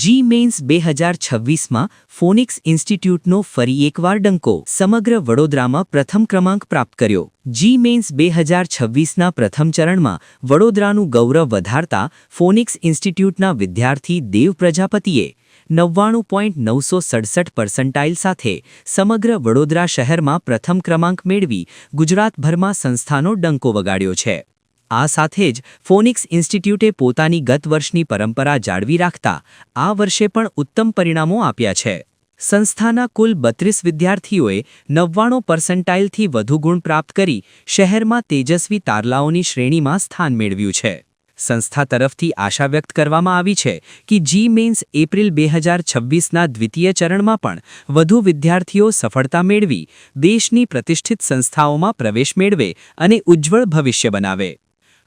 જી men's 2026માં phonics ઇન્સ્ટિટ્યૂટનો ફરી એકવાર ડંકો સમગ્ર વડોદરામાં પ્રથમ ક્રમાંક પ્રાપ્ત કર્યો। જી મેન્સ 2026ના પ્રથમ ચરણમાં વડોદરાનું ગૌરવ વધારતા ફોનિક્સ ઇન્સ્ટિટ્યૂટના વિદ્યાર્થી દેવ પ્રજાપતિએ 99.967% સાથે સમગ્ર વડોદરા શહેરમાં પ્રથમ ક્રમાંક મેળવી ગુજરાતભરમાં સંસ્થાનો ડંકો વગાડ્યો છે। આ સાથે જ ફોનિક્સ ઇન્સ્ટિટ્યૂટે પોતાની ગત વર્ષની પરંપરા જાળવી રાખતા આ વર્ષે પણ ઉત્તમ પરિણામો આપ્યા છે। સંસ્થાના કુલ 32 વિદ્યાર્થીઓએ 99% વધુ ગુણ પ્રાપ્ત કરી શહેરમાં તેજસ્વી તારલાઓની શ્રેણીમાં સ્થાન મેળવ્યું છે। સંસ્થા તરફથી આશા વ્યક્ત કરવામાં આવી છે કે જી મેન્સ એપ્રિલ 2026ના દ્વિતીય ચરણમાં પણ વધુ વિદ્યાર્થીઓ સફળતા મેળવી દેશની પ્રતિષ્ઠિત સંસ્થાઓમાં પ્રવેશ મેળવે અને ઉજ્જવળ ભવિષ્ય બનાવે।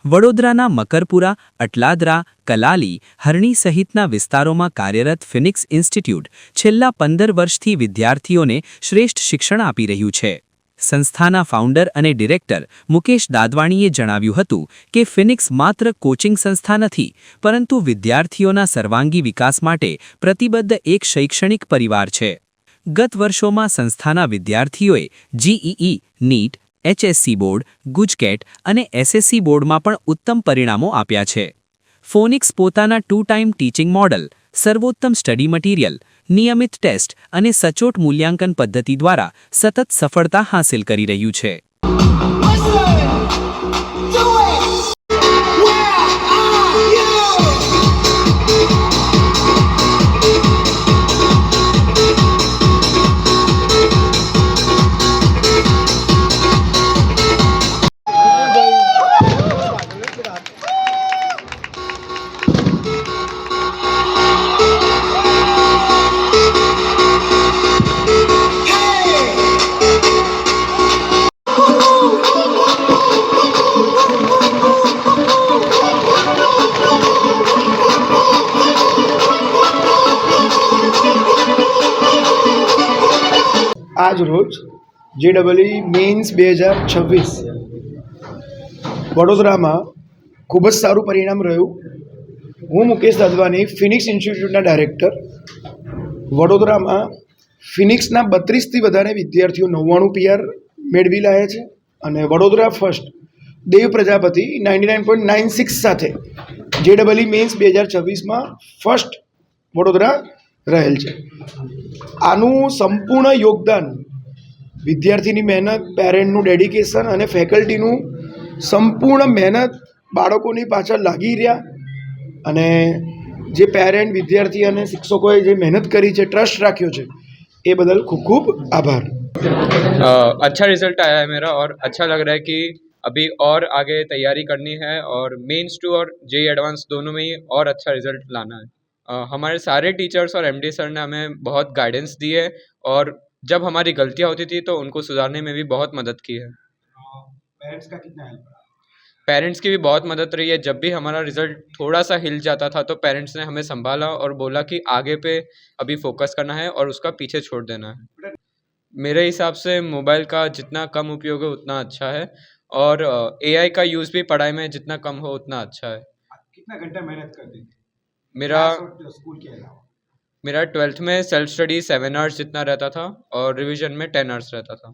વડોદરાના મકરપુરા, અટલાદરા, કલાલી, હરણી સહિતના વિસ્તારોમાં કાર્યરત ફિનિક્સ ઇન્સ્ટિટ્યૂટ છેલ્લા 15 વર્ષથી વિદ્યાર્થીઓને શ્રેષ્ઠ શિક્ષણ આપી રહ્યું છે। સંસ્થાના ફાઉન્ડર અને ડિરેક્ટર મુકેશ દાદવાણીએ જણાવ્યું હતું કે ફિનિક્સ માત્ર કોચિંગ સંસ્થા નથી પરંતુ વિદ્યાર્થીઓના સર્વાંગી વિકાસ માટે પ્રતિબદ્ધ એક શૈક્ષણિક પરિવાર છે। ગત વર્ષોમાં સંસ્થાના વિદ્યાર્થીઓએ જીઈઈ, નીટ, એચએસસી બોર્ડ, ગુજકેટ અને એસએસસી બોર્ડમાં પણ ઉત્તમ પરિણામો આપ્યા છે। ફોનિક્સ પોતાના 2 ટાઈમ ટીચિંગ મોડલ, સર્વોત્તમ સ્ટડી મટીરિયલ, નિયમિત ટેસ્ટ અને સચોટ મૂલ્યાંકન પદ્ધતિ દ્વારા સતત સફળતા હાંસિલ કરી રહ્યું છે। આજ રોજ જેડબલઈ મેન્સ 2026 વડોદરામાં ખૂબ જ સારું પરિણામ રહ્યું। હું મુકેશ દાદવાની, ફિનિક્સ ઇન્સ્ટિટ્યૂટના ડાયરેક્ટર। વડોદરામાં ફિનિક્સના 32થી વધારે વિદ્યાર્થીઓ 99 PR મેળવી લાયા છે અને વડોદરા ફર્સ્ટ દેવ પ્રજાપતિ 99.96 સાથે જેડબલઈ મેન્સ 2026માં ફર્સ્ટ વડોદરા રહેલ છે। આનું સંપૂર્ણ યોગદાન વિદ્યાર્થીની મહેનત, પેરેન્ટનું ડેડિકેશન અને ફેકલ્ટીનું સંપૂર્ણ મહેનત બાળકોની પાછળ લાગી રહ્યા અને જે પેરેન્ટ, વિદ્યાર્થી અને શિક્ષકોએ જે મહેનત કરી છે, ટ્રસ્ટ રાખ્યો છે, એ બદલ ખૂબ ખૂબ આભાર। अच्छा रिजल्ट आया है मेरा और अच्छा लग रहा है कि अभी और आगे तैयारी करनी है और मेंस 2 और जेई एडवांस दोनों में ही और अच्छा रिजल्ट लाना है। हमारे सारे टीचर्स और एमडी सर ने हमें बहुत गाइडेंस दी है और जब हमारी गलतियां होती थी तो उनको सुधारने में भी बहुत मदद की है। पेरेंट्स का कितना हेल्प रहा? पेरेंट्स की भी बहुत मदद रही है। जब भी हमारा रिजल्ट थोड़ा सा हिल जाता था तो पेरेंट्स ने हमें संभाला और बोला कि आगे पे अभी फोकस करना है और उसका पीछे छोड़ देना है। मेरे हिसाब से मोबाइल का जितना कम उपयोग है उतना अच्छा है और एआई का यूज़ भी पढ़ाई में जितना कम हो उतना अच्छा है। कितना घंटा मेहनत करते थे मेरा स्कूल के अलावा? मेरा 12th में सेल्फ स्टडी 7 आवर्स जितना रहता था और रिवीजन में 10 आवर्स रहता था।